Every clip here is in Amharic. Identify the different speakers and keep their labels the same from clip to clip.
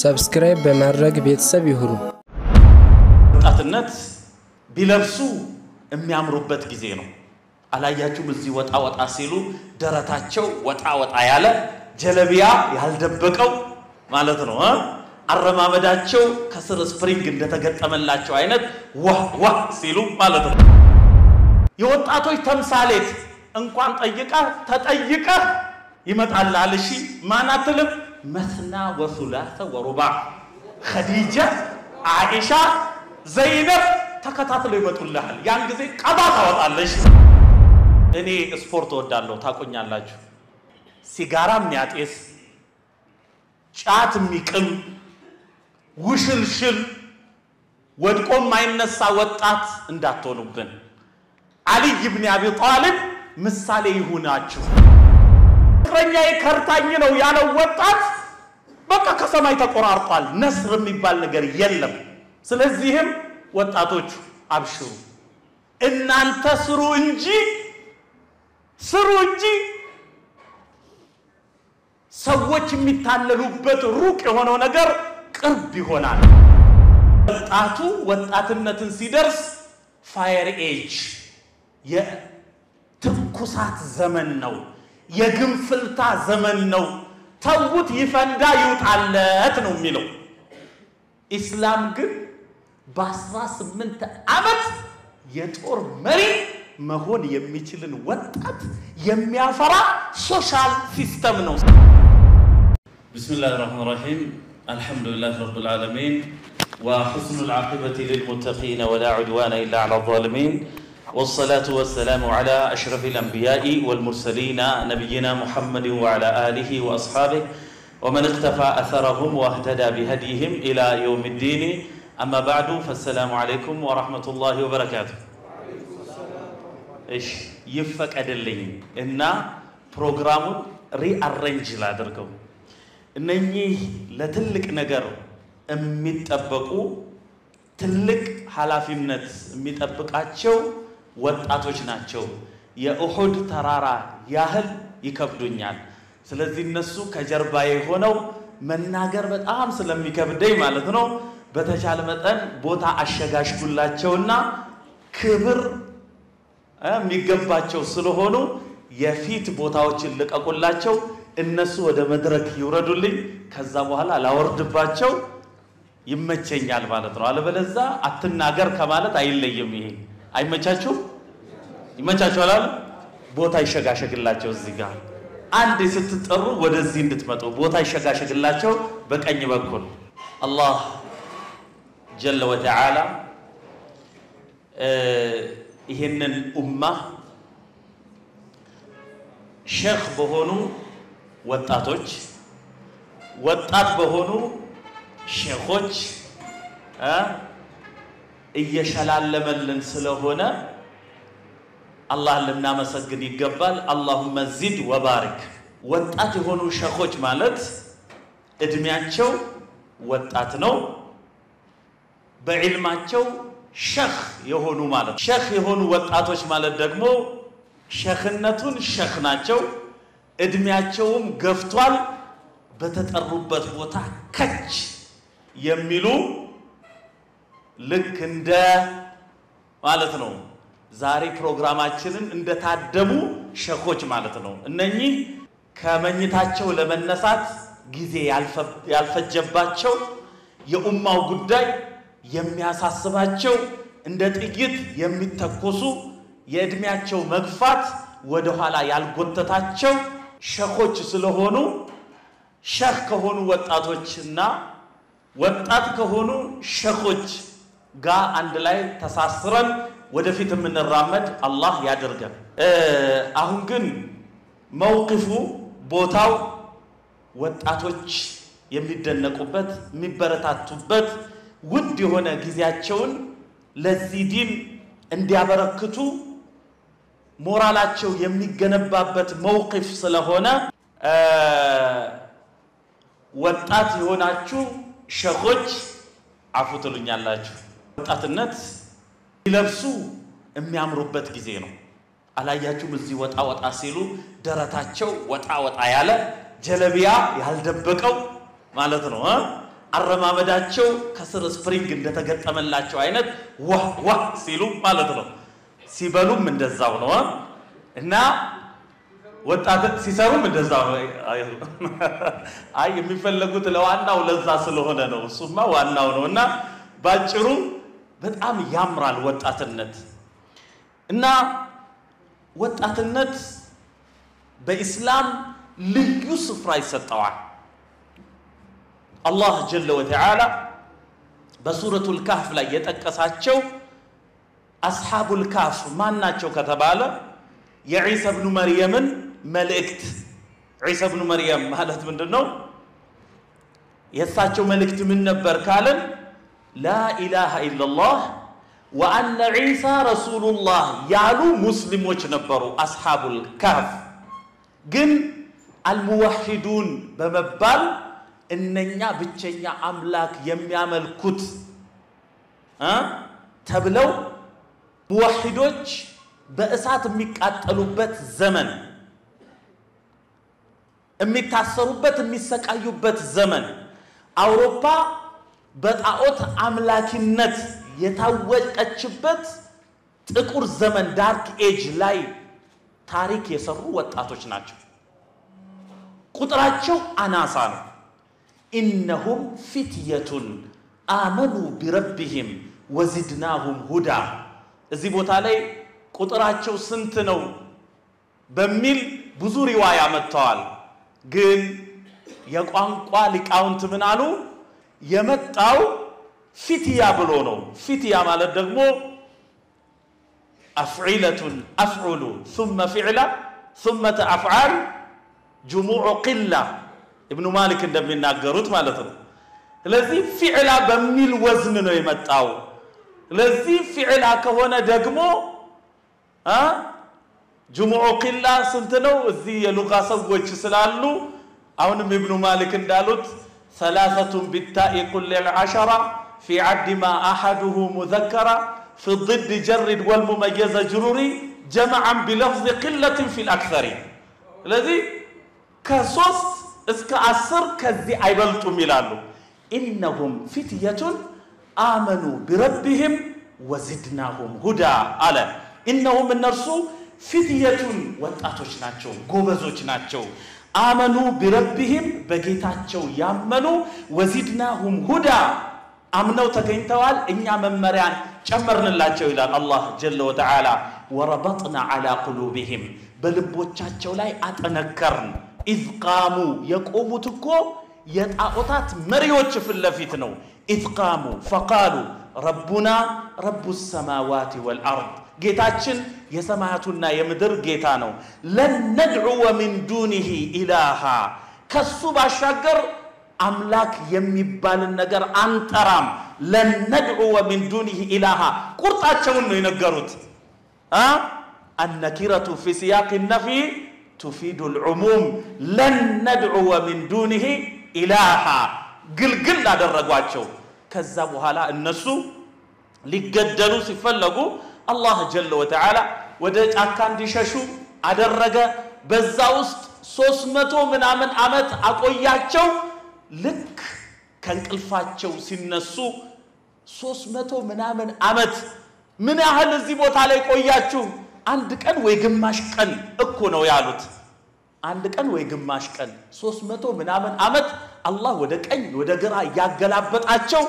Speaker 1: ሰብስክራይብ በማድረግ ቤተሰብ ይሁኑ
Speaker 2: ወጣትነት ቢለብሱ የሚያምሩበት ጊዜ ነው አላያችሁም እዚህ ወጣ ወጣ ሲሉ ደረታቸው ወጣ ወጣ ያለ ጀለቢያ ያልደበቀው ማለት ነው አረማመዳቸው ከስር ስፕሪንግ እንደተገጠመላቸው አይነት ዋህ ሲሉ ማለት ነው የወጣቶች ተምሳሌት እንኳን ተጠይቀ ይመጣልሃል እሺ ማናትልም መስና ወሱላሰ ወሩባ ኸዲጃ አይሻ ዘይነብ ተከታትለው ይመጡልሃል ያን ጊዜ ቀባ ታወጣለሽ እኔ ስፖርት ወዳለሁ ታቆኛላችሁ ሲጋራ የሚያጤስ ጫት የሚቅም ውሽልሽል ወድቆ ማይነሳ ወጣት እንዳትሆኑብን አሊ ኢብኑ አቢ ጣሊብ ምሳሌ ይሁናችሁ ፍቅረኛዬ ከርታኝ ነው ያለው ወጣት በቃ ከሰማይ ተቆራርጧል ነስር የሚባል ነገር የለም ስለዚህም ወጣቶች አብሽሩ እናንተ ስሩ እንጂ ሰዎች የሚታለሉበት ሩቅ የሆነው ነገር ቅርብ ይሆናል ወጣትነትን ሲደርስ ፋየር ኤጅ የትኩሳት ዘመን ነው የግንፍልታ ዘመን ነው ተውት ይፈንዳ ይውጣለት ነው የሚለው ኢስላም ግን በ18 አመት የጦር መሪ መሆን የሚችልን ወጣት የሚያፈራ ሶሻል ሲስተም ነው ቢስሚላሂር ረህማኒር ረሂም አልহামዱሊላሂ ረብል ዓለሚን وحسن العاقبة للمتقين ولا عدوان إلا على الظالمين والصلاة والسلام على أشرف الأنبياء والمرسلين نبينا محمد وعلى آله وأصحابه ومن اقتفى أثرهم واهتدى بهديهم إلى يوم الدين أما بعد فالسلام عليكم ورحمة الله وبركاته إيش يفك أدلين إن برنامج rearrange ላድርገው እነኚህ ለትልቅ ነገር የሚጠበቁ ትልቅ ሐላፊነት የሚጠብቃቸው ወጣቶች ናቸው የኡሁድ ተራራ ያህል ይከብዱኛል ስለዚህ እነሱ ከጀርባዬ ሆነው መናገር በጣም ስለሚከብደኝ ማለት ነው በተቻለ መጠን ቦታ አሸጋሽጉላቸውና ክብር የሚገባቸው ስለሆኑ የፊት ቦታዎችን ልቀቁላቸው እነሱ ወደ መድረክ ይወረዱልኝ ከዛ በኋላ ላወርድባቸው ይመቸኛል ማለት ነው አለበለዛ አትናገር ከማለት አይለይም ይሄ አይመቻችሁ ይመቻችኋል ቦታ ይሸጋሸግላቸው እዚህ ጋር አንድ ስትጠሩ ወደዚህ እንድትመጡ ቦታ ይሸጋሸግላቸው በቀኝ በኩል አላህ ጀለ ወተዓላ ይሄንን ኡማ ሼኽ በሆኑ ወጣቶች ወጣት በሆኑ ሼኾች እየሸላለመልን ስለሆነ አላህ ለናመሰግን ይገባል اللهم زد وبارك ወጣት የሆኑ ሼኾች ማለት እድሜያቸው ወጣት ነው በዕልማቸው ሼኽ የሆኑ ማለት ሼኽ የሆኑ ወጣቶች ማለት ደግሞ ሼኽነቱን ሼኽ ናቸው እድሜያቸውም ገፍቷል በተጠሩበት ቦታ ከች የሚሉ ልክ እንደ ማለት ነው ዛሬ ፕሮግራማችንን እንደታደሙ ሼኾች ማለት ነው እነኚህ ከመኝታቸው ለመነሳት ጊዜ ያልፈጀባቸው የኡማው ጉዳይ የሚያሳስባቸው እንደ ጥይት የሚተኮሱ የእድሜያቸው መግፋት ወደ ኋላ ያልጎተታቸው ሼኾች ስለሆኑ ሼኽ ከሆኑ ወጣቶችና ወጣት ከሆኑ ሼኾች ጋር አንድ ላይ ተሳስረን ወደፊት የምንራመድ አላህ ያደርገን አሁን ግን መውቂፉ ቦታው ወጣቶች የሚደነቁበት የሚበረታቱበት ውድ የሆነ ጊዜያቸውን ለዚህ ዲን እንዲያበረክቱ ሞራላቸው የሚገነባበት መውቂፍ ስለሆነ ወጣት የሆናችሁ ሼኾች አፉትሉኛላችሁ ወጣትነት ይለብሱ የሚያምሩበት ጊዜ ነው አላያችሁም እዚህ ወጣ ወጣ ሲሉ ደረታቸው ወጣ ወጣ ያለ ጀለቢያ ያልደበቀው ማለት ነው አረማመዳቸው ከስር ስፕሪንግ እንደተገጠመላቸው አይነት ዋህ ሲሉ ማለት ነው ሲበሉም እንደዛው ነው እና ወጣት ሲሰሩም እንደዛው ነው አይ የሚፈልጉት ለዋናው ለዛ ስለሆነ ነው እሱማ ዋናው ነውና ባጭሩ በጣም ያምራል ወጣትነት እና ወጣትነት በእስላም ልዩ ስፍራ ይሰጣዋል አላህ ጀለ ወተዓላ በሱረቱል ካህፍ ላይ የጠቀሳቸው አስሐቡል ካህፍ ማናቸው ከተባለ የዒሳ ኢብኑ መርየምን መልእክት ዒሳ ኢብኑ መርየም ማለት ምንድነው የሳቸው መልእክት ምን ነበር ካለን ላ ኢላሃ ኢላላህ ወአነ ዒሳ ረሱሉላህ ያሉ ሙስሊሞች ነበሩ አስሐቡል ካህፍ ግን አልሙወሂዱን በመባል እነኛ ብቸኛ አምላክ የሚያመልኩት ተብለው ሙወሂዶች በእሳት የሚቃጠሉበት ዘመን የሚታሰሩበት የሚሰቃዩበት ዘመን አውሮፓ በጣዖት አምላኪነት የታወቀችበት ጥቁር ዘመን ዳርክ ኤጅ ላይ ታሪክ የሰሩ ወጣቶች ናቸው ቁጥራቸው አናሳ ነው ኢነሁም ፊትየቱን አመኑ ቢረብሂም ወዝድናሁም ሁዳ እዚህ ቦታ ላይ ቁጥራቸው ስንት ነው በሚል ብዙ ሪዋያ መጥተዋል ግን የቋንቋ ሊቃውንት ምን አሉ የመጣው ፊትያ ብሎ ነው ፊትያ ማለት ደግሞ አፍዒለቱን አፍዑሉ ثم فعلا ثم أفعال جموع قلة ابن مالك እንደሚናገሩት ማለት ነው ስለዚህ ፊዕላ በሚል ወዝን ነው የመጣው ስለዚህ ፊዕላ ከሆነ ደግሞ جموع قلة ስንት ነው እዚህ የሉጋ ሰዎች ስላሉ አሁንም ابن مالك እንዳሉት ثلاثة بالتاء كل العشرة في عد ما أحده مذكرة في الضد جرد والمميز جروري جمعا بلفظ قلة في الأكثر الذي كصوص اسك أسر كذي عيبلت ميلالو إنهم فتية آمنوا بربهم وزدناهم هدى على إنهم النرسو فتية واتاتوش ناتشو قوبزوش ناتشو آمنوا بربهم بقيتاتشو يامنوا وزدناهم هدى አምነው ተገኝተዋል እኛ መመሪያን ጨመርንላቸው ይላል አላህ ጀለ ወተዓላ ወረበጥና على قلوبهم በልቦቻቸው ላይ አጠነከርን اذ قاموا የቆሙት እኮ የጣዖታት መሪዎች ፍለፊት ነው اذ قاموا فقالوا ربنا رب السماوات والارض ጌታችን የሰማያቱና የምድር ጌታ ነው ለን ندعو من دونه إلها ከሱ ባሻገር አምላክ የሚባልን ነገር አንጠራም ለን ندعو من دونه إلها ቁርጣቸውን ነው የነገሩት النكرة في سياق النفي تفيد العموم لن ندعو من دونه إلها ግልግል አደረጓቸው ከዛ በኋላ እነሱ ሊገደሉ ሲፈልጉ አላህ ጀለ ወተዓላ ወደ ጫካ እንዲሸሹ አደረገ በዛ ውስጥ 300 ምናምን አመት አቆያቸው ልክ ከንቅልፋቸው ሲነሱ 300 ምናምን አመት ምን ያህል እዚህ ቦታ ላይ ቆያችሁ አንድ ቀን ወይ ግማሽ ቀን እኮ ነው ያሉት አንድ ቀን ወይ ግማሽ ቀን 300 ምናምን አመት አላህ ወደ ቀኝ ወደ ግራ ያገላበጣቸው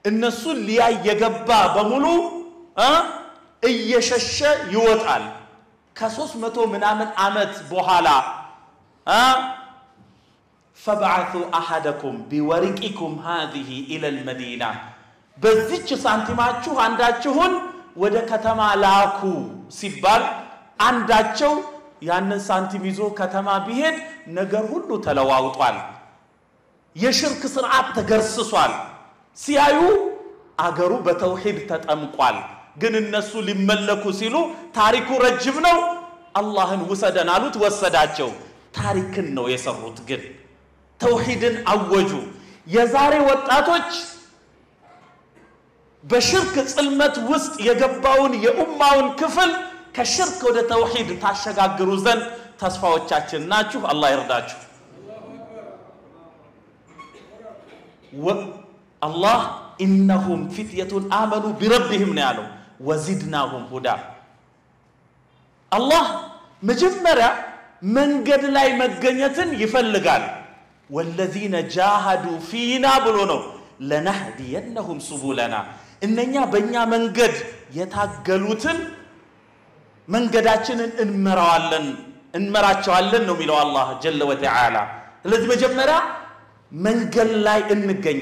Speaker 2: እነሱ ሊያይ የገባ በሙሉ እየሸሸ ይወጣል ከ300 ምናምን አመት በኋላ فبعثوا أحدكم بورقكم هذه إلى المدينة بذيك سانتيماتشو عنداتشون ወደ ከተማ ላኩ ሲባል አንዳቸው ያንን ሳንቲም ይዞ ከተማ ቢሄድ ነገር ሁሉ ተለዋውጧል የሽርክ ስርዓት ተገርስሷል ሲያዩ አገሩ በተውሂድ ተጠምቋል ግን እነሱ ሊመለኩ ሲሉ ታሪኩ ረጅም ነው አላህን ወሰደን አሉት ወሰዳቸው ታሪክን ነው የሰሩት ግን ተውሂድን አወጁ የዛሬ ወጣቶች በሽርክ ጽልመት ውስጥ የገባውን የኡማውን ክፍል ከሽርክ ወደ ተውሂድ ታሸጋግሩ ዘንድ ተስፋዎቻችን ናችሁ አላህ ይርዳችሁ الله إنهم فتية آمنوا بربهم نالو وزدناهم هدى الله مجمرة من قد لا يمجنيتن يفلقال والذين جاهدوا فينا بلونو لنهدينهم سبلنا إننا بنيا من قد يتقلوتن من قداتشن انمراتشوالن نميلو الله جل وتعالى الذي مجمرة من قد لا ينقن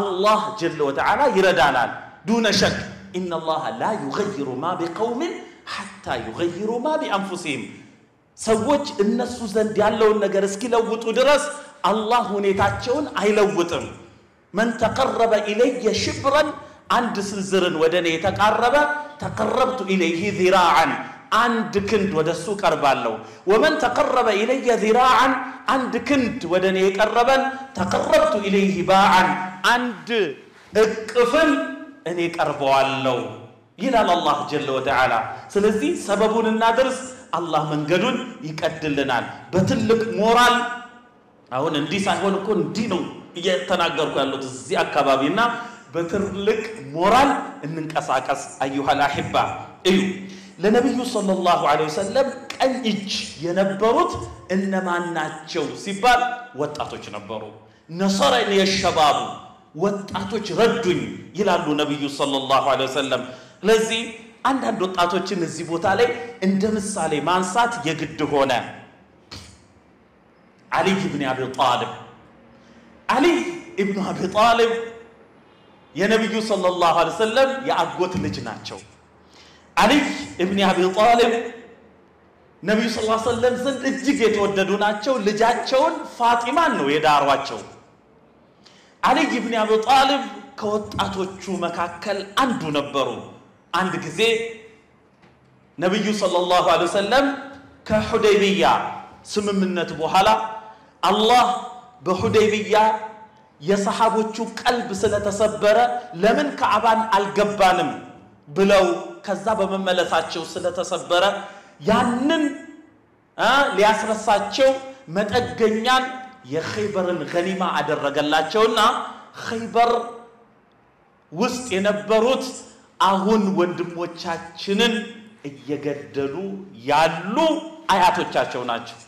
Speaker 2: الله جل وتعالى يردانال دون شك إن الله لا يغير ما بقوم حتى يغيروا ما بأنفسهم سوّج الناس زند يالون نجار اسكيلوّتو درس الله هنيتاتشون أيلوّتهم من تقرب إلي شبرا عند سنزرن ودني تقربت إليه ذراعا عند كنت ودسوك أربالو ومن تقرب إلي ذراعا عند كنت ودني قربا تقربت إليه باعا عند اقفل أني قربوالو يلال الله جل وتعالى سلزي سببون النادرس الله من قدون يقدل لنا بتلك مورال አሁን እንዲህ ሳይሆን እኮ እንዲህ ነው እየተናገርኩ ያለው እዚህ አካባቢና በትልቅ ሞራል እንንቀሳቀስ አዩሃ አልአህባ እዩ ለነብዩ ሰለላሁ ዐለይሂ ወሰለም ቀኝ እጅ የነበሩት እነማን ናቸው ሲባል ወጣቶች ነበሩ ነሰረኒ የሸባቡ ወጣቶች ረዱኝ ይላሉ ነብዩ ሰለላሁ ዐለይሂ ወሰለም ለዚህ አንዳንድ ወጣቶችን እዚህ ቦታ ላይ እንደ ምሳሌ ማንሳት የግድ ሆነ علي بن أبي طالب علي بن أبي طالب يا نبي صلى الله عليه وسلم يا أقوت لجناتشو علي بن أبي طالب نبي صلى الله عليه وسلم زند الجيت وددوناتشو لجاتشون فاطمة نو يدارواتشو علي بن أبي طالب كوتاتوچو مكاكل عنده نبرو عند ጊዜ نبي صلى الله عليه وسلم كحديبية ስምምነት በኋላ አላህ በሁደይቢያ የሰሃቦቹ ቀልብ ስለተሰበረ ለምን ከዓባን አልገባንም ብለው ከዛ በመመለሳቸው ስለተሰበረ ያንን ሊያስረሳቸው መጠገኛን የኸይበርን ገኒማ አደረገላቸውና ኸይበር ውስጥ የነበሩት አሁን ወንድሞቻችንን እየገደሉ ያሉ አያቶቻቸው ናቸው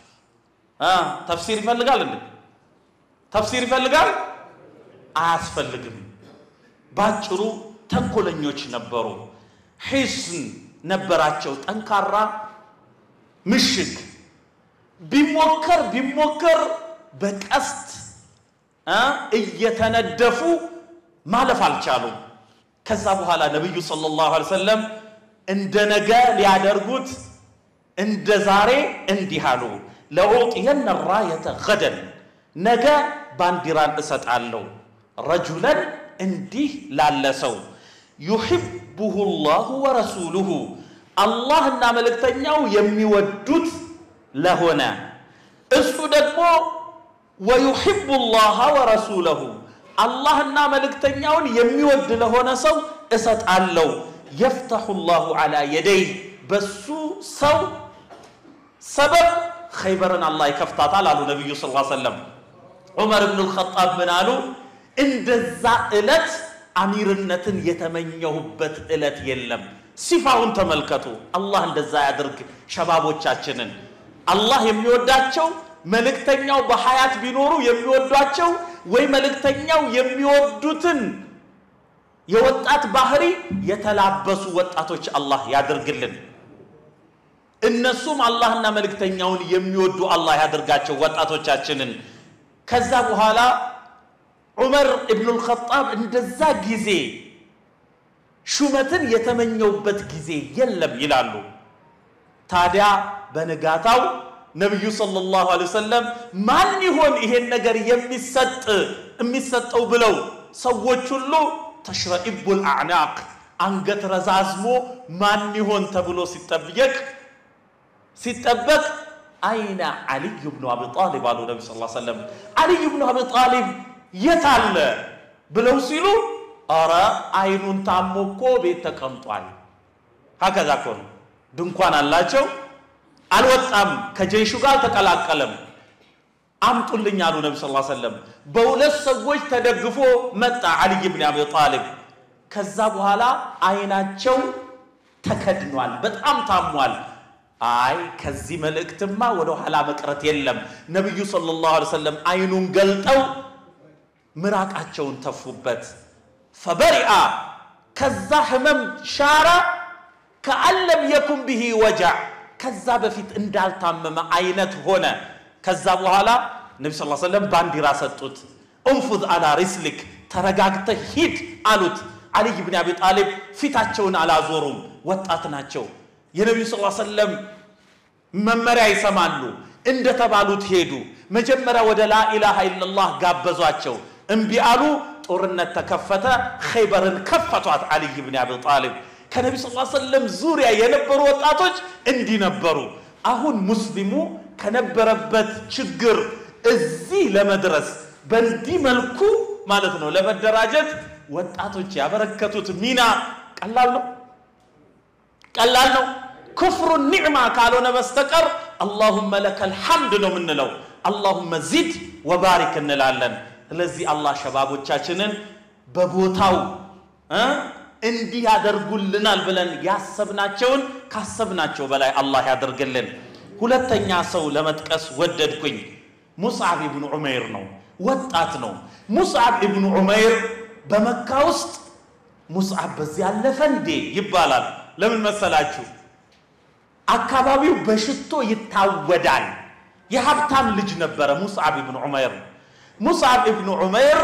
Speaker 2: ተፍሲር ይፈልጋል እንዴ ተፍሲር ይፈልጋል አያስፈልግም ባጭሩ ተንኮለኞች ነበሩ ሒስን ነበራቸው ጠንካራ ምሽግ ቢሞከር በቀስት እየተነደፉ ማለፍ አልቻሉም ከዛ በኋላ ነብዩ ሰለላሁ ዐለይሂ ወሰለም እንደነገ ሊያደርጉት እንደ ዛሬ እንዲሃሉ ለኡጥየነ الرايه غدا ነገ ባንዲራን እሰጣለሁ رجلا እንዲህ ላለሰው يحبه الله ورسوله አላህና መልእክተኛው የሚወዱት ለሆነ እሱ ደግሞ ويحب الله ورسوله አላህና መልእክተኛውን የሚወድ ለሆነ ሰው እሰጣለሁ يفتح الله على يديه በሱ ሰው سبب خيبرن الله يكفتاتال على النبي صلى الله عليه وسلم عمر بن الخطاب من قالوا እንደዛ እለት አሚርነትን የተመኘሁበት እለት የለም ሲፋውን ተመልከቱ አላህ እንደዛ ያድርግ ሸባቦቻችንን አላህ የሚወዳቸው መልእክተኛው በሐያት ቢኖሩ የሚወዷቸው ወይ መልእክተኛው የሚወዱትን የወጣት ባህሪ የተላበሱ ወጣቶች አላህ ያድርግልን እነሱም አላህና መልእክተኛውን የሚወዱ አላህ ያድርጋቸው ወጣቶቻችንን ከዛ በኋላ ዑመር ኢብኑ አልኸጣብ እንደዛ ጊዜ ሹመትን የተመኘውበት ጊዜ የለም ይላሉ ታዲያ በነጋታው ነብዩ ሰለላሁ ዐለይሂ ወሰለም ማን ይሆን ይሄን ነገር የሚሰጠው ብለው ሰዎች ሁሉ ተሽረኢቡል አዕናቅ አንገት ረዛዝሞ ማን ይሆን ተብሎ ሲጠበቅ አይና علي بن ابي طالب አሉ ነብዩ ሰለላሁ ዐለይሂ ወሰለም علي بن ابي طالب የታለ ብለው ሲሉ አረ አይኑን ታሞኮ ቤት ተቀምጧል هكذا كون ድንኳን አላቸው አልወጣም ከጀይሹ ጋር ተቀላቀለም አምጡልኝ አሉ ነብዩ ሰለላሁ ዐለይሂ ወሰለም በሁለት ሰዎች ተደግፎ መጣ አሊ ኢብኑ አቢ ጣሊብ ከዛ በኋላ አይናቸው ተከድኗል በጣም ታሟል አይ ከዚህ መልእክትማ ወደ ኋላ መቅረት የለም ነብዩ ሰለላሁ ዐለይሂ ወሰለም አይኑን ገልጠው ምራቃቸውን ተፉበት ፈበሪአ ከዛ ህመም ሻራ ከአለም يكن به وجع ከዛ በፊት እንዳልታመመ አይነት ሆነ ከዛ በኋላ ነብዩ ሰለላሁ ዐለይሂ ወሰለም ባንዲራ ሰጡት እንፉዝ على رسلك ተረጋግተህ ሂድ አሉት አሊ ኢብኑ አቢ ጣሊብ ፊታቸውን አላዞሩም ወጣት ናቸው የነብዩ ሰለላሁ ዐለይሂ ወሰለም መመሪያ ይሰማሉ እንደተባሉት ሄዱ መጀመሪያ ወደ ላ ኢላሃ ኢላላህ ጋበዟቸው እንቢ አሉ ጦርነት ተከፈተ ኸይበርን ከፈቷት አሊ ኢብኑ አቢ ጣሊብ ከነብዩ ሰለላሁ ዐለይሂ ወሰለም ዙሪያ የነበሩ ወጣቶች እንዲነበሩ አሁን ሙስሊሙ ከነበረበት ችግር እዚህ ለመድረስ በእንዲህ መልኩ ማለት ነው ለመደራጀት ወጣቶች ያበረከቱት ሚና ቀላል ነው كفر النعمة كالونا بستقر اللهم لك الحمد ነው ምንለው اللهم زد وبارك እንላለን ስለዚህ አላህ ሸባቦቻችንን በቦታው እንዲህ ያደርጉልናል ብለን ያሰብናቸውን ካሰብናቸው በላይ አላህ ያደርግልን ሁለተኛ ሰው ለመጥቀስ ወደድኩኝ ሙስዓብ ኢብኑ ዑመይር ነው ወጣት ነው ሙስዓብ ኢብኑ ዑመይር በመካ ውስጥ ሙስዓብ በዚህ ያለፈ እንዴ ይባላል ለምን መሰላችሁ አካባቢው በሽቶ ይታወዳል የሀብታም ልጅ ነበር ሙስዓብ ኢብኑ ዑመይር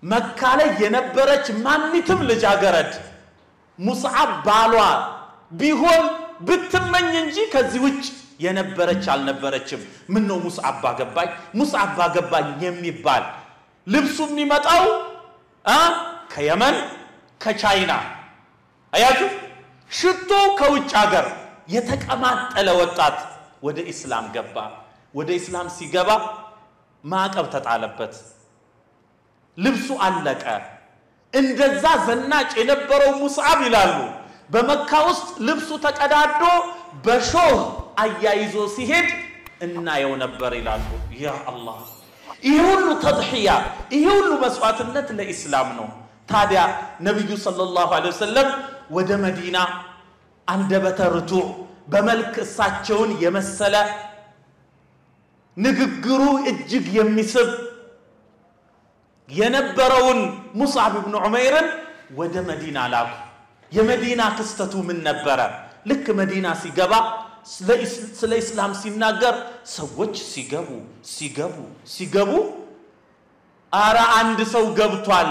Speaker 2: መካ ላይ የነበረች ማንንም ልጅ አገረድ ሙስዓብ ባሏ ቢሆን ብትመኝ እንጂ ከዚህ ውጭ የነበረች አልነበረችም ምን ነው ሙስዓብ ባገባኝ የሚባል ልብሱ የሚመጣው ከየመን ከቻይና አያችሁ ሽቶ ከውጭ ሀገር የተቀማጠለ ወጣት ወደ እስላም ገባ ወደ እስላም ሲገባ ማዕቀብ ተጣለበት ልብሱ አለቀ እንደዛ ዘናጭ የነበረው ሙስዓብ ይላሉ በመካ ውስጥ ልብሱ ተቀዳዶ በሾህ አያይዞ ሲሄድ እናየው ነበር ይላሉ ያ አላህ ይሁሉ ተድሂያ ይሁሉ መስዋዕትነት ለእስላም ነው ታዲያ ነብዩ ሰለላሁ ዐለይሂ ወሰለም ወደ መዲና አንደበተ ርቱዕ በመልክ እሳቸውን የመሰለ ንግግሩ እጅግ የሚስብ የነበረውን ሙስዓብ ኢብኑ ዑመይርን ወደ መዲና ላኩ የመዲና ክስተቱ ምን ነበር ልክ መዲና ሲገባ ስለ እስላም ሲናገር ሰዎች ሲገቡ አራ አንድ ሰው ገብቷል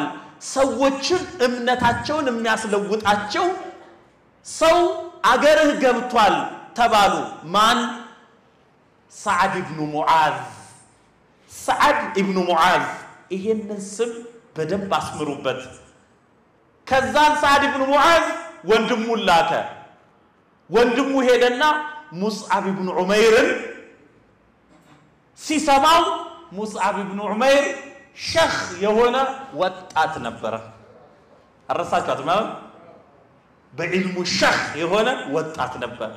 Speaker 2: ሰዎችን እምነታቸውን የሚያስለውጣቸው ሰው አገርህ ገብቷል ተባሉ ማን ሰዓድ ኢብኑ ሙዓዝ ይሄንን ስም በደንብ አስምሩበት ከዛን ሰዓድ ኢብኑ ሙዓዝ ወንድሙ ላከ ወንድሙ ሄደና ሙስዓብ ኢብኑ ዑመይርን ሲሰማው ሙስዓብ ኢብኑ ዑመይር ሸኽ የሆነ ወጣት ነበር አረሳቻት ማለት በዕልሙ ሸኽ የሆነ ወጣት ነበር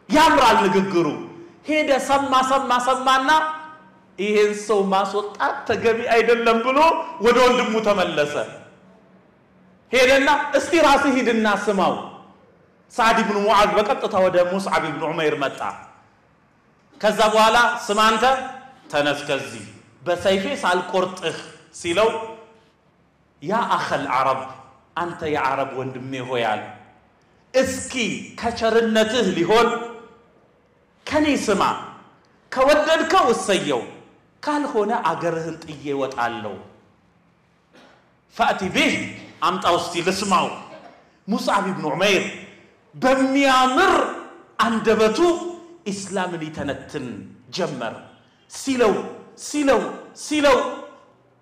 Speaker 2: ያምራል ንግግሩ ሄደ ሰማና ይሄን ሰው ማስወጣት ተገቢ አይደለም ብሎ ወደ ወንድሙ ተመለሰ ሄደና እስቲ ራስህ ሂድና ስማው ሰዓድ ኢብኑ ሙዓዝ በቀጥታ ወደ ሙስዓብ ኢብኑ ዑመይር መጣ ከዛ በኋላ ስማንተ ተነስከዚ በሰይፌ ሳልቆርጥህ ሲለው ያ አኸል አረብ አንተ የአረብ ወንድሜ ሆያል እስኪ ከቸርነትህ ሊሆን ከኔ ስማ ከወደድከው እሰየው ካልሆነ አገርህን ጥዬ ወጣለሁ فأتي به አምጣው እስቲ ልስማው ሙስዓብ ኢብኑ ዑመይር በሚያምር አንደበቱ እስላምን ይተነትን ጀመር ሲለው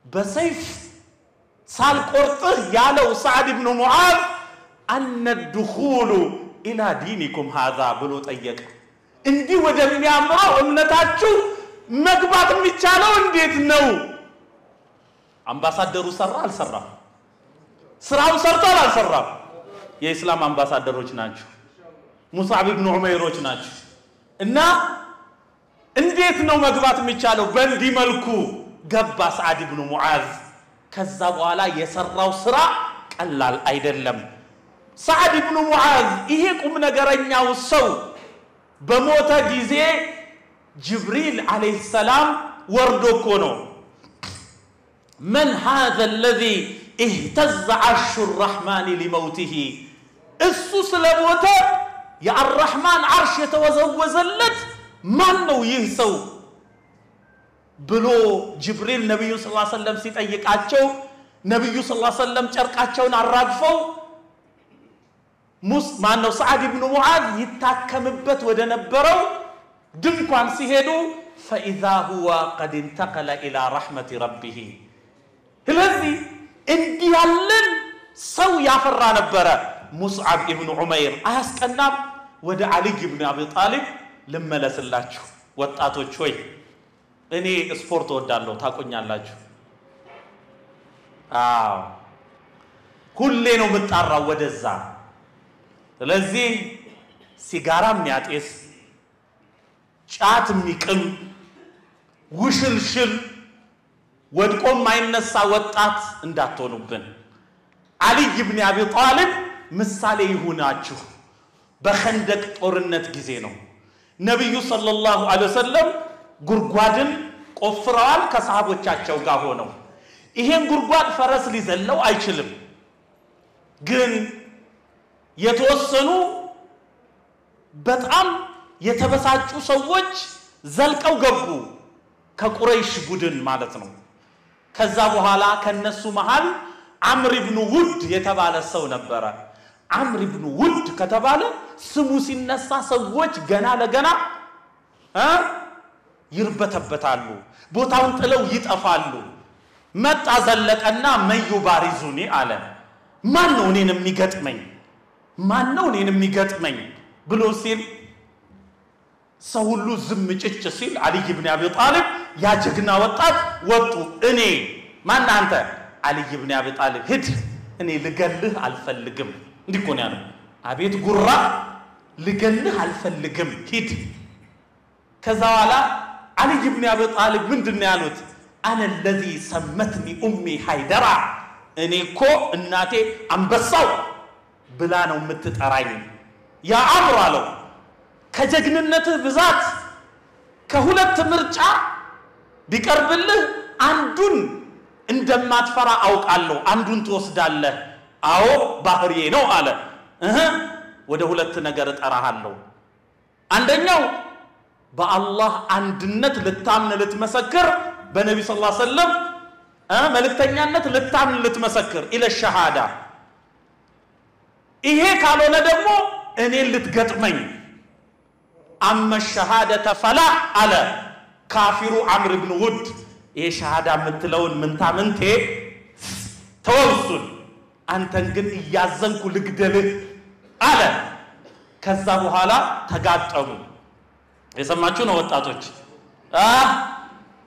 Speaker 2: በሰይፍ ሳልቆርጥህ ያለው ሰዓድ ኢብኑ ሙዓዝ أن الدخول إلى دينكم هذا ብሎ ጠየቀ እንዲህ ወደሚያምረው እምነታችሁ መግባት የሚቻለው እንዴት ነው አምባሳደሩ ሰራ አልሰራ ስራው ሰርቷል አልሰራም የእስላም አምባሳደሮች ናቸው ሙስዓብ ኢብኑ ዑመይሮች ናቸው እና እንዴት ነው መግባት የሚቻለው በእንዲህ መልኩ ገባ ሰዓድ ኢብኑ ሙዓዝ ከዛ በኋላ የሰራው ስራ ቀላል አይደለም ሰዓድ ኢብኑ ሙዓዝ ይሄ ቁም ነገረኛው ሰው በሞተ ጊዜ ጅብሪል አለይሂ ሰላም ወርዶ እኮ ነው من هذا الذي اهتز عرش الرحمن لموته እሱ ስለሞተ የአርህማን አርሽ የተወዘወዘለት ማን ነው ይህ ሰው ብሎ ጅብሪል ነብዩ ሰለላሁ ዐለይሂ ወሰለም ሲጠይቃቸው ነብዩ ሰለላሁ ዐለይሂ ወሰለም ጨርቃቸውን አራግፈው ማን ነው ሰዓድ ኢብኑ ሙዓዝ ይታከምበት ወደ ነበረው ድንኳን ሲሄዱ فاذا هو قد انتقل الى رحمه ربه ስለዚህ እንዲህ ያለን ሰው ያፈራ ነበረ ሙስዓብ ኢብኑ ዑመይር አያስቀናም ወደ አሊ ኢብኑ አቢ ጣሊብ ልመለስላችሁ ወጣቶች ሆይ እኔ ስፖርት ወዳለሁ ታቆኛላችሁ ሁሌ ነው መጣራው ወደዛ ስለዚህ ሲጋራ የሚያጤስ ጫት የሚቅም ውሽልሽል ወድቆም ማይነሳ ወጣት እንዳትሆኑብን አሊ ኢብኑ አቢ ጣሊብ ምሳሌ ይሁናችሁ በኸንደቅ ጦርነት ጊዜ ነው ነብዩ ሰለላሁ ዐለይሂ ወሰለም ጉርጓድን ቆፍረዋል ከሰሃቦቻቸው ጋር ሆነው ይሄን ጉርጓድ ፈረስ ሊዘለው አይችልም ግን የተወሰኑ በጣም የተበሳጩ ሰዎች ዘልቀው ገቡ ከቁረይሽ ቡድን ማለት ነው ከዛ በኋላ ከነሱ መሃል አምር ኢብኑ ውድ የተባለ ሰው ነበር አምር ኢብኑ ውድ ከተባለ ስሙ ሲነሳ ሰዎች ገና ለገና ይርበተበታሉ ቦታውን ጥለው ይጠፋሉ መጣ ዘለቀና መዩ ባሪዙኒ አለ ማን ነው እኔን የሚገጥመኝ ብሎ ሲል ሰው ሁሉ ዝም ጭጭ ሲል አሊ ኢብኑ አቢ ጣሊብ ያ ጀግና ወጣት ወጡ እኔ ማን አንተ አሊ ኢብኑ አቢ ጣሊብ ሂድ እኔ ልገልህ አልፈልግም እንዲኮን ያለው አቤት ጉራ ልገልህ አልፈልግም ሂድ ከዛዋላ አሊ ኢብኑ አቢ ጣሊብ ምንድነው ያሉት انا الذي سمتني امي حيدرا እኔ እኮ እናቴ አንበሳው ብላ ነው የምትጠራኝ ያ አምር አለው ከጀግንነትህ ብዛት ከሁለት ምርጫ ቢቀርብልህ አንዱን እንደማትፈራ አውቃለሁ አንዱን ትወስዳለህ አዎ ባህሪዬ ነው አለ ወደ ሁለት ነገር እጠራሃለሁ አንደኛው በአላህ አንድነት ልታምን ልትመሰክር በነብዩ ሰለላሁ ዐለይሂ ወሰለም መልእክተኛነት ልታምን ልትመሰክር ኢለ ሸሃዳ ይሄ ካልሆነ ደግሞ እኔ ልትገጥመኝ አማ ሸሃደተ ፈላ አለ ካፊሩ አምር ኢብኑ ውድ ይሄ ሸሃዳ ምትለውን ምንታምንቴ ተወሱን አንተን ግን እያዘንኩ ልግደልህ አለ ከዛ በኋላ ተጋጠሙ የሰማችሁ ነው ወጣቶች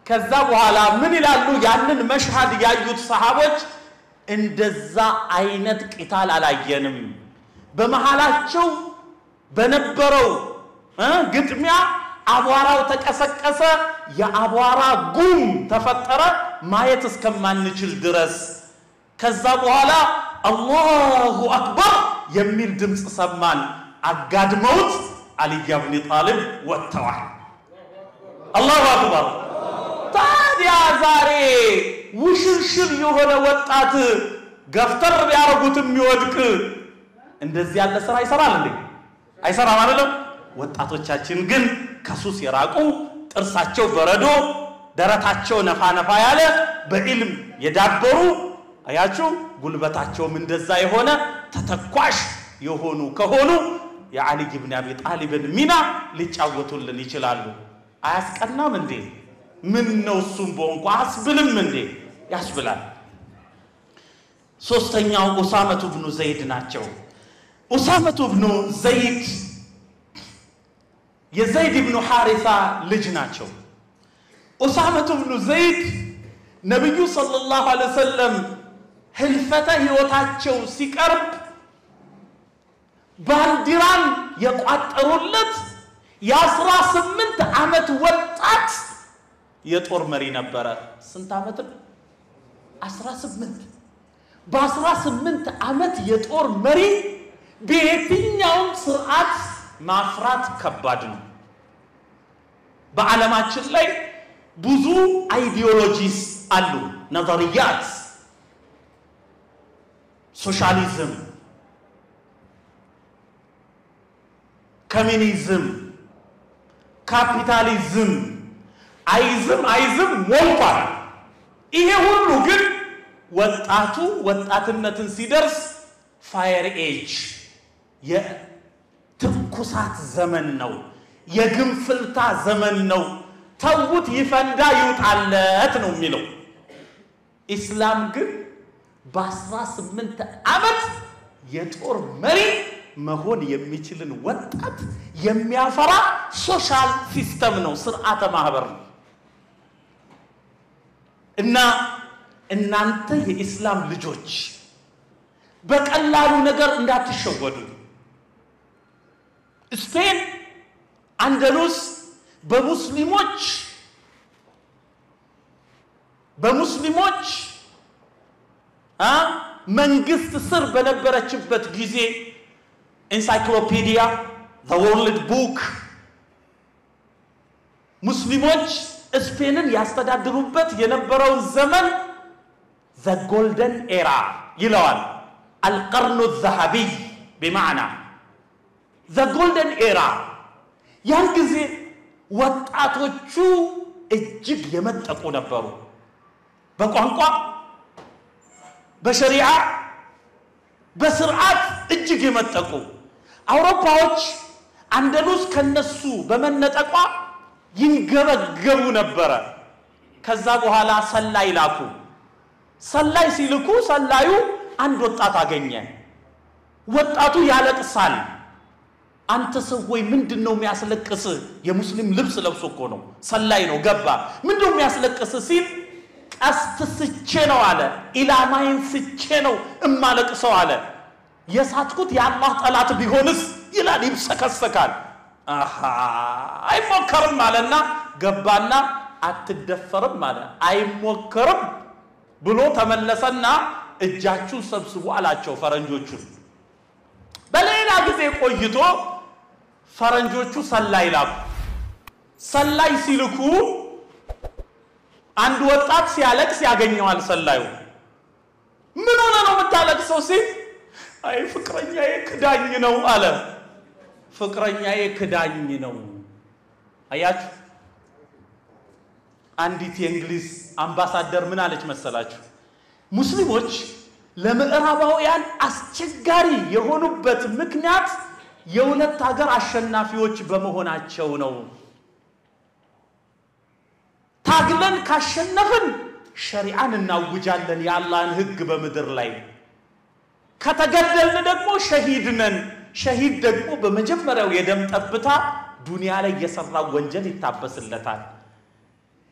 Speaker 2: ከዛ በኋላ ምን ይላሉ ያንን መሽሃድ ያዩት ሰሃቦች እንደዛ አይነት ቂታል አላየንም በመሃላቸው በነበረው ግጥሚያ አቧራው ተቀሰቀሰ የአቧራ ጉም ተፈጠረ ማየት እስከማንችል ድረስ ከዛ በኋላ አላሁ አክበር የሚል ድምጽ ሰማን አጋድመውት አሊ ኢብኑ ጣሊብ ወጥተዋል አላሁ አክበር ታዲያ ዛሬ ውሽልሽል የሆነ ወጣት ገፍተር ቢያረጉት የሚወድቅ እንደዚህ ያለ ስራ ይሰራል እንዴ አይሰራም አይደለም ወጣቶቻችን ግን ከሱስ የራቁ ጥርሳቸው በረዶ ደረታቸው ነፋ ነፋ ያለ በኢልም የዳበሩ አያችሁ ጉልበታቸውም እንደዛ የሆነ ተተኳሽ የሆኑ ከሆኑ የአሊ ኢብኑ አቢ ጣሊብን ሚና ሊጫወቱልን ይችላሉ አያስቀናም እንዴ ምን ነው እሱም ቦንኳ አስብልም እንዴ ያስብላል ሶስተኛው ኡሳመቱ ኢብኑ ዘይድ ናቸው ኡሳመቱ ኢብኑ ዘይድ የዘይድ ኢብኑ ሐሪሳ ልጅ ናቸው ኡሳመቱ ኢብኑ ዘይድ ነብዩ ሰለላሁ ዐለይሂ ወሰለም ህልፈተ ህይወታቸው ሲቀርብ ባንዲራን የቋጠሩለት የ18 ዓመት ወጣት የጦር መሪ ነበረ። ስንት ዓመት ነው? 18 በ18 ዓመት የጦር መሪ በየትኛው ስርዓት ማፍራት ከባድ ነው። በዓለማችን ላይ ብዙ አይዲዮሎጂስ አሉ፣ ነظريات ሶሻሊዝም፣ ኮሚኒዝም፣ ካፒታሊዝም አይዝም ሞልቷል። ይሄ ሁሉ ግን ወጣትነትን ሲደርስ ፋየር ኤጅ የትኩሳት ዘመን ነው፣ የግንፍልታ ዘመን ነው። ተውት ይፈንዳ ይውጣለት ነው የሚለው። ኢስላም ግን በ18 ዓመት የጦር መሪ መሆን የሚችልን ወጣት የሚያፈራ ሶሻል ሲስተም ነው፣ ስርዓተ ማህበር ነው። እና እናንተ የኢስላም ልጆች በቀላሉ ነገር እንዳትሸወዱ። ስፔን አንደሉስ በሙስሊሞች መንግስት ስር በነበረችበት ጊዜ ኢንሳይክሎፒዲያ the world book ሙስሊሞች ስፔንን ያስተዳድሩበት የነበረው ዘመን the golden era ይለዋል። القرن الذهبي بمعنى the golden era ያን ጊዜ ወጣቶቹ እጅግ የመጠቁ ነበሩ። በቋንቋ በሸሪዓ በስርዓት እጅግ የመጠቁ አውሮፓዎች አንደሉስ ከነሱ በመነጠቋ ይንገበገቡ ነበር። ከዛ በኋላ ሰላይ ላኩ። ሰላይ ሲልኩ ሰላዩ አንድ ወጣት አገኘ። ወጣቱ ያለቅሳል። አንተ ሰው ወይ ምንድነው የሚያስለቅስ? የሙስሊም ልብስ ለብሶ እኮ ነው፣ ሰላይ ነው። ገባ። ምንድነው የሚያስለቅስ ሲል ቀስት ስቼ ነው አለ። ኢላማይን ስቼ ነው እማለቅሰው አለ። የሳትኩት የአላህ ጠላት ቢሆንስ ይላል፣ ይብሰከሰካል። አይሞከርም አለና ገባና አትደፈርም አለ። አይሞከርም ብሎ ተመለሰና እጃችሁ ሰብስቡ አላቸው ፈረንጆቹ። በሌላ ጊዜ ቆይቶ ፈረንጆቹ ሰላይ ላኩ። ሰላይ ሲልኩ አንድ ወጣት ሲያለቅስ ያገኘዋል ሰላዩ። ምን ሆነ ነው የምታለቅሰው ሲል አይ ፍቅረኛዬ ክዳኝ ነው አለ። ፍቅረኛዬ ክዳኝ ነው። አያችሁ፣ አንዲት የእንግሊዝ አምባሳደር ምን አለች መሰላችሁ? ሙስሊሞች ለምዕራባውያን አስቸጋሪ የሆኑበት ምክንያት የሁለት ሀገር አሸናፊዎች በመሆናቸው ነው። ታግለን ካሸነፍን ሸሪዓን እናውጃለን፣ የአላህን ህግ በምድር ላይ ከተገደልን ደግሞ ሸሂድ ነን። ሸሂድ ደግሞ በመጀመሪያው የደም ጠብታ ዱንያ ላይ የሰራው ወንጀል ይታበስለታል።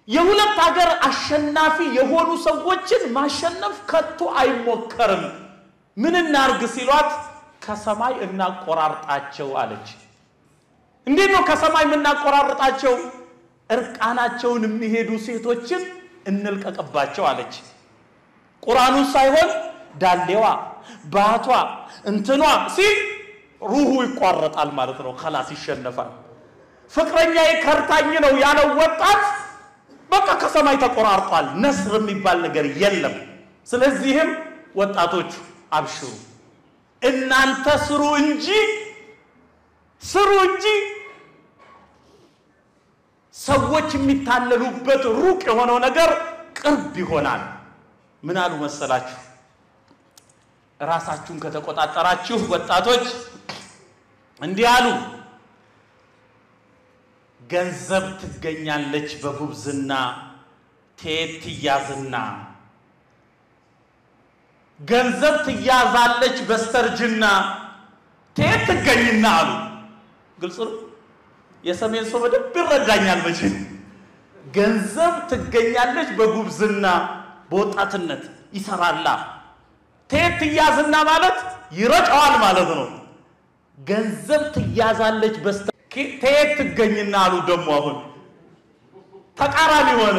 Speaker 2: የሁለት ሀገር አሸናፊ የሆኑ ሰዎችን ማሸነፍ ከቶ አይሞከርም። ምን እናርግ ሲሏት ከሰማይ እናቆራርጣቸው አለች። እንዴት ነው ከሰማይ እናቆራርጣቸው? እርቃናቸውን የሚሄዱ ሴቶችን እንልቀቅባቸው አለች። ቁርአኑን ሳይሆን ዳሌዋ ባቷ እንትኗ ሲል ሩሁ ይቋረጣል ማለት ነው። خلاص ይሸነፋል። ፍቅረኛዬ ከርታኝ ነው ያለው ወጣት በቃ ከሰማይ ተቆራርጧል። ነስር የሚባል ነገር የለም። ስለዚህም ወጣቶቹ አብሽሩ፣ እናንተ ስሩ እንጂ ሰዎች የሚታለሉበት ሩቅ የሆነው ነገር ቅርብ ይሆናል። ምን አሉ መሰላችሁ? ራሳችሁን ከተቆጣጠራችሁ ወጣቶች እንዲህ አሉ፣ ገንዘብ ትገኛለች በጉብዝና ትያዝና፣ ገንዘብ ትያዛለች በስተርጅና ትገኝና አሉ። ግልጽ ነው። የሰሜን ሰው በደንብ ይረዳኛል መቼም። ገንዘብ ትገኛለች በጉብዝና በወጣትነት ይሰራላ፣ ትያዝና ማለት ይረጫዋል ማለት ነው። ገንዘብ ትያዛለች ከየት ትገኝና አሉ ደሞ አሁን ተቃራኒ ሆነ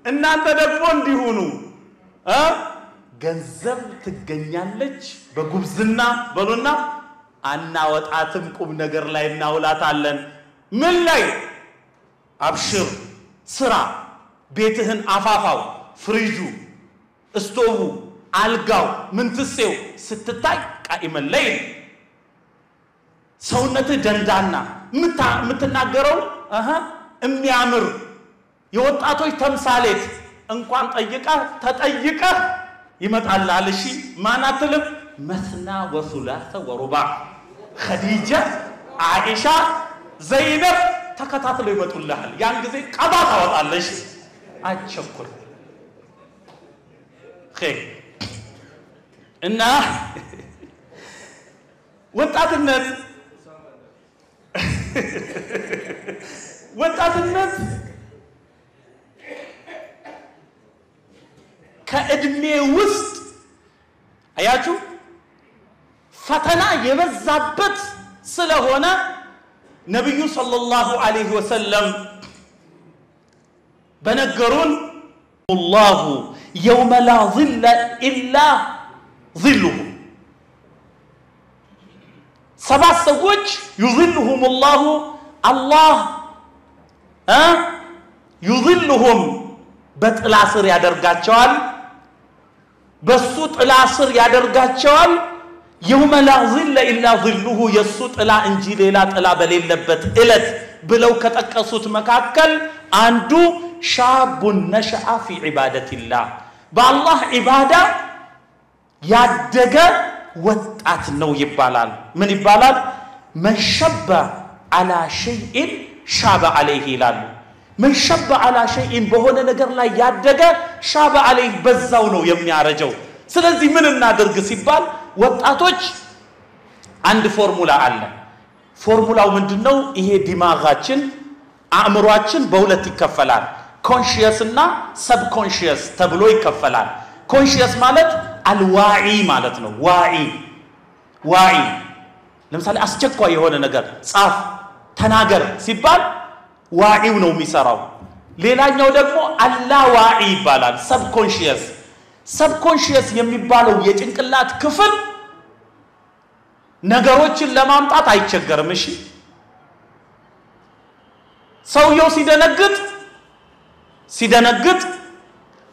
Speaker 2: እናንተ ደግሞ እንዲሆኑ ገንዘብ ትገኛለች በጉብዝና በሉና አናወጣትም ቁም ነገር ላይ እናውላታለን ምን ላይ አብሽር ስራ ቤትህን አፋፋው ፍሪጁ እስቶቡ አልጋው ምንትሴው ስትታይ ቃኢመን ላይ ሰውነትህ ደንዳና ምትናገረው የሚያምር የወጣቶች ተምሳሌት እንኳን ተጠይቀ ይመጣልሃል እሺ ማናትልም መስና ወሱላሰ ወሩባ ኸዲጃ አይሻ ዘይነብ ተከታትለው ይመጡልሃል ያን ጊዜ ቀባ ታወጣለሽ አቸኩል ኸይር እና ወጣትነት ከእድሜ ውስጥ አያችሁ ፈተና የበዛበት ስለሆነ ነብዩ ሰለላሁ ዐለይሂ ወሰለም በነገሩን الله يوم لا ظل إلا ظله سبع سوج يظلهم الله يظلهم بتلاسر يادرغاچوال بسوت الاسر يادرغاچوال يوم لا ظل إلا ظله يسوت لا انجي ليلا طلا بليلبت الت بلو كتقسوت مكاكل አንዱ شاب نشأ في عبادة الله بالله عبادة ያደገ ወጣት ነው ይባላል ምን ይባላል من شب على شيء شاب عليه ይላል من شب على شيء በሆነ ነገር ላይ ያደገ شاب عليه በዛው ነው የሚያረጀው ስለዚህ ምን እናድርግ ሲባል ወጣቶች አንድ ፎርሙላ አለ ፎርሙላው ምንድነው ይሄ ዲማጋችን አእምሮአችን በሁለት ይከፈላል ኮንሺየስ እና ሰብኮንሺየስ ተብሎ ይከፈላል ኮንሺየስ ማለት አልዋዒ ማለት ነው ዋዒ ለምሳሌ አስቸኳይ የሆነ ነገር ጻፍ ተናገር ሲባል ዋዒው ነው የሚሰራው ሌላኛው ደግሞ አላዋዒ ይባላል ሰብኮንሺየስ የሚባለው የጭንቅላት ክፍል ነገሮችን ለማምጣት አይቸገርም እሺ ሰውየው ሲደነግጥ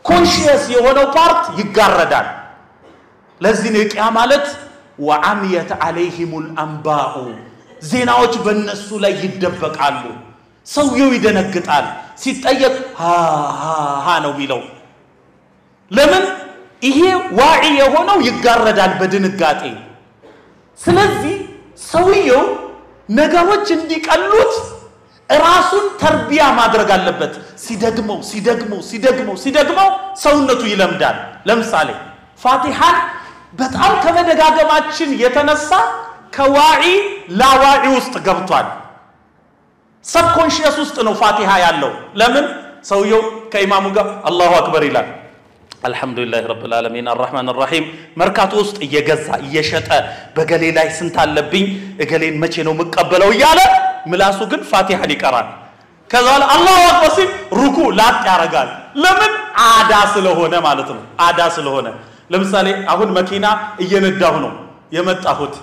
Speaker 2: ኮንሺየስ የሆነው ፓርት ይጋረዳል ለዚህ ነው ቂያ ማለት ወአሚየት አለይሂሙል አንባኡ ዜናዎች በእነሱ ላይ ይደበቃሉ ሰውየው ይደነግጣል ሲጠየቅ ሃ ነው የሚለው ለምን ይሄ ዋዒ የሆነው ይጋረዳል በድንጋጤ ስለዚህ ሰውየው ነገሮች እንዲቀሉት ራሱን ተርቢያ ማድረግ አለበት ሲደግመው ሰውነቱ ይለምዳል ለምሳሌ ፋቲሃን በጣም ከመደጋገማችን የተነሳ ከዋዒ ላዋዒ ውስጥ ገብቷል ሰብኮንሺየስ ውስጥ ነው ፋቲሃ ያለው ለምን ሰውየው ከኢማሙ ጋር አላሁ አክበር ይላል አልহামዱሊላሂ ረብል ዓለሚን አርራህማን አርራሂም መርካቶ ውስጥ እየገዛ እየሸጠ በገሌ ላይ ስንት አለብኝ እገሌን መቼ ነው መቀበለው ይያለ ምላሱ ግን ፋቲሃን ይቀራል ከዛል አላሁ አክበር ሲል ሩኩ ላጥ ያረጋል ለምን አዳ ስለሆነ ማለት ነው አዳ ስለሆነ ለምሳሌ አሁን መኪና እየነዳሁ ነው የመጣሁት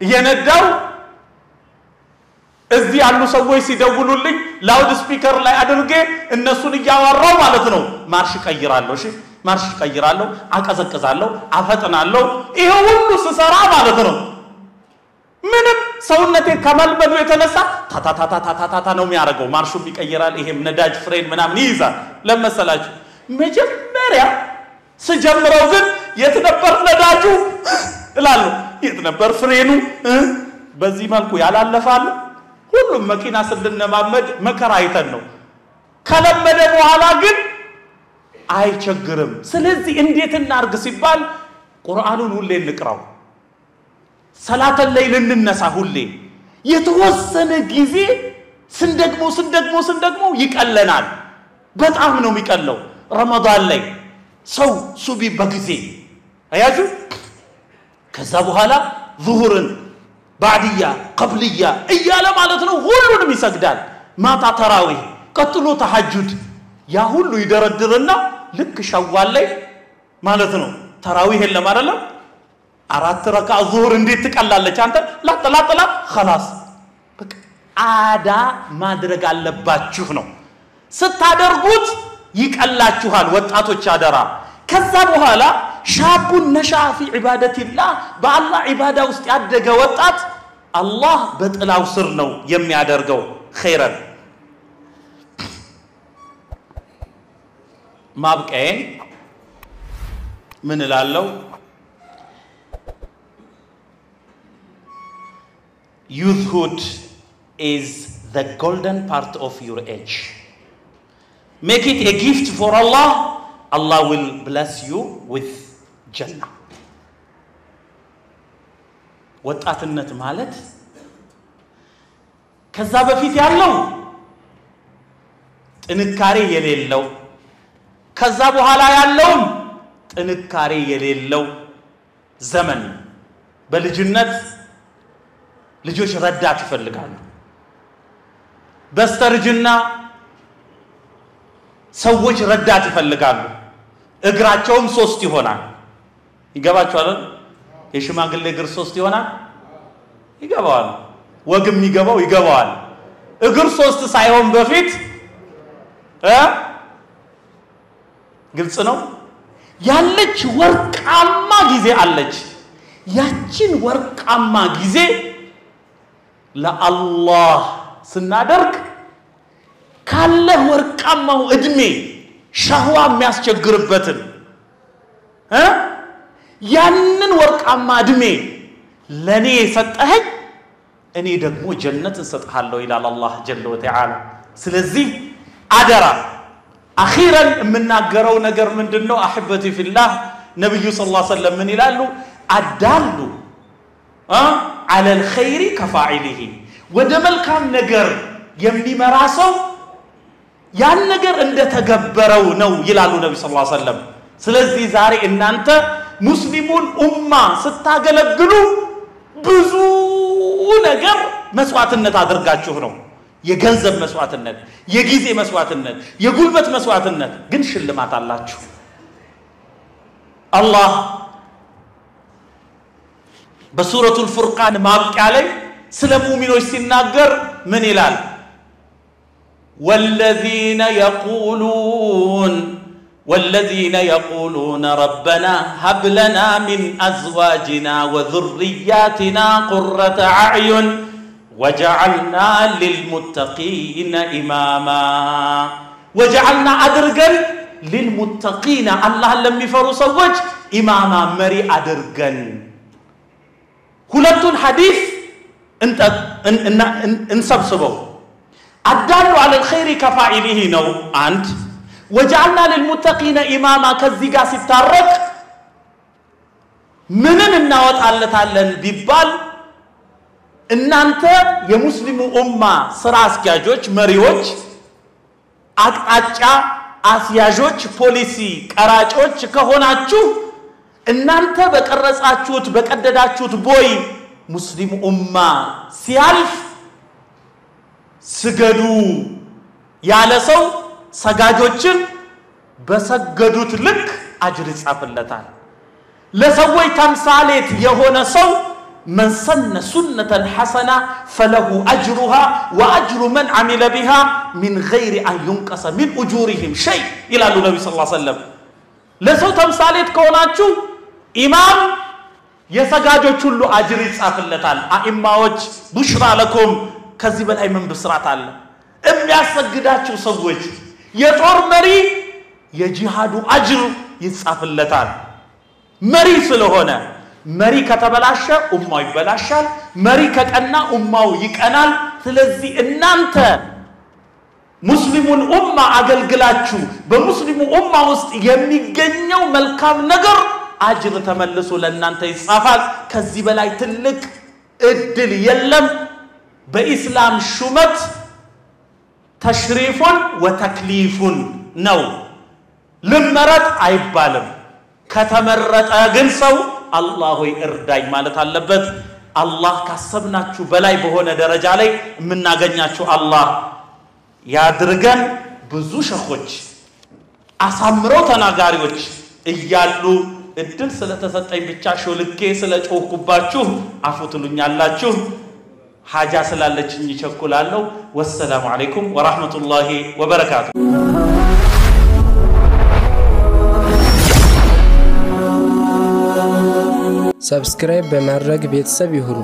Speaker 2: እየነዳው እዚህ ያሉ ሰዎች ሲደውሉልኝ ላውድ ስፒከር ላይ አድርጌ እነሱን ያወራው ማለት ነው ማርሽ ቀይራለሁ እሺ ማርሽ ቀይራለሁ አቀዘቅዛለሁ አፈጥናለሁ ይሄ ሁሉ ስሰራ ማለት ነው ምንም ሰውነቴ ከመልበዱ የተነሳ ታታታታታታ ነው የሚያረጋው ማርሹም ይቀይራል ይሄም ነዳጅ ፍሬን ምናምን ይይዛል ለመሰላችሁ መጀመሪያ ስጀምረው ግን የት ነበር ነዳጁ እላለሁ የት ነበር ፍሬኑ በዚህ መልኩ ያላለፋል ሁሉም መኪና ስለነማመድ መከራ አይተን ነው ከለመደ በኋላ ግን አይቸግርም ስለዚህ እንዴት እናርግ ሲባል ቁርአኑን ሁሌ እንቅራው ሰላተ ለይል እንነሳ ሁሌ የተወሰነ ጊዜ ስንደግሞ ይቀለናል በጣም ነው የሚቀለው ረመዳን ላይ ሰው ሱቢ በጊዜ አያችሁ ከዛ በኋላ ዙሁርን ባዕድያ ቀብልያ እያለ ማለት ነው ሁሉንም ይሰግዳል ማታ ተራዊህ ቀጥሎ ተሐጁድ ያ ሁሉ ይደረድርና ልክ ሸዋል ላይ ማለት ነው ተራዊህ የለም አይደለም አራት ረካ ዙሁር እንዴት ትቀላለች አንተ ላጥላጥላ خلاص በቃ አዳ ማድረግ አለባችሁ ነው ስታደርጉት ይቀላችኋል ወጣቶች አደራ ከዛ በኋላ ሻቡን ነሻ في عبادة الله በአላህ ኢባዳ ውስጥ ያደገ ወጣት አላህ በጥላው ስር ነው የሚያደርገው ኸይረን ማብቀን ምን እላለሁ youthhood is the golden part of your age make it a gift for Allah will bless you with Jannah ወጣትነት ማለት ከዛ በፊት ያለው ጥንካሬ የሌለው ከዛ በኋላ ያለው ጥንካሬ የሌለው ዘመን በልጅነት ልጆች ረዳት ይፈልጋሉ በስተርጅና ሰዎች ረዳት ይፈልጋሉ እግራቸውም ሶስት ይሆናል ይገባቸዋል የሽማግሌ እግር ሶስት ይሆናል ይገባዋል ወግም ይገባዋል እግር ሶስት ሳይሆን በፊት ግልጽ ነው ያለች ወርቃማ ጊዜ አለች ያችን ወርቃማ ጊዜ ለአላህ ስናደርግ ካለ ወርቃማው እድሜ ሻህዋ የሚያስቸግርበትን ያንን ወርቃማ እድሜ ለኔ ሰጠኸኝ እኔ ደግሞ ጀነትን ሰጥሃለሁ ይላል አላህ ጀለ ወተዓላ ስለዚህ አደራ አኺራን የምናገረው ነገር ምንድነው አህበቲ ፊላህ ነብዩ ሰለላሁ ዐለይሂ ወሰለም ምን ይላሉ አዳሉ على الخير كفاعله ወደ መልካም ነገር የሚመራ ሰው ያን ነገር እንደተገበረው ነው ይላሉ ነብዩ ሰለላሁ ዐለይሂ ወሰለም ስለዚህ ዛሬ እናንተ ሙስሊሙን ኡማ ስታገለግሉ ብዙ ነገር መስዋዕትነት አድርጋችሁ ነው የገንዘብ መስዋዕትነት የጊዜ መስዋዕትነት የጉልበት መስዋዕትነት ግን ሽልማት አላችሁ አላህ በሱረቱል ፉርቃን ማብቂያ ላይ ስለ ሙእሚኖች ሲናገር ምን ይላል والذين يقولون ربنا هب لنا من أزواجنا وذرياتنا قرة أعين وجعلنا للمتقين إماما وجعلنا أدرجا للمتقين الله لم يفروا سوج إماما مري أدرجا ሁለቱን ሐዲስ እንሰብስበው አዳሉ على الخير كفاعله ነው አንድ وجعلنا للمتقين إماما ከዚህ ጋር ሲታረቅ ምንን እናወጣለታለን ቢባል እናንተ የሙስሊሙ ኡማ ስራ አስኪያጆች መሪዎች አቅጣጫ አስያዦች ፖሊሲ ቀራጮች ከሆናችሁ እናንተ በቀረጻችሁት በቀደዳችሁት ቦይ ሙስሊሙ ኡማ ሲያልፍ ስገዱ ያለ ሰው ሰጋጆችን በሰገዱት ልክ አጅር ይጻፍለታል ለሰዎች ተምሳሌት የሆነ ሰው من سن سنة حسنة فله أجرها وأجر من عمل بها من غير أن ينقص من أجورهم شيء إلى النبي صلى الله عليه وسلم لسو تمثاليت كوناتشو إمام يسجاجو كله أجر يصافلتال أئماوج بشرى لكم كذب الأيمن بسرعة الله أم يسجداتشو سوج يطور مري يجهادو أجر يصافلتال مري سلهونه መሪ ከተበላሸ ኡማው ይበላሻል መሪ ከቀና ኡማው ይቀናል ስለዚህ እናንተ ሙስሊሙን ኡማ አገልግላችሁ በሙስሊሙ ኡማ ውስጥ የሚገኘው መልካም ነገር አጅር ተመልሶ ለእናንተ ይጻፋል ከዚህ በላይ ትልቅ እድል የለም በእስላም ሹመት ተሽሪፉን ወተክሊፉን ነው ልመረጥ አይባልም ከተመረጠ ግን ሰው አላህ ሆይ እርዳኝ ማለት አለበት አላህ ካሰብናችሁ በላይ በሆነ ደረጃ ላይ የምናገኛችሁ አላህ ያድርገን ብዙ ሸኾች አሳምረው ተናጋሪዎች እያሉ እድል ስለተሰጠኝ ብቻ ሾልኬ ስለጮህኩባችሁ አፉትሉኛላችሁ ሐጃ ስላለችኝ ይቸኩላለሁ ወሰላሙ አለይኩም ወራህመቱላሂ ወበረካቱ
Speaker 1: ሰብስክራይብ በማድረግ ቤተሰብ ይሁኑ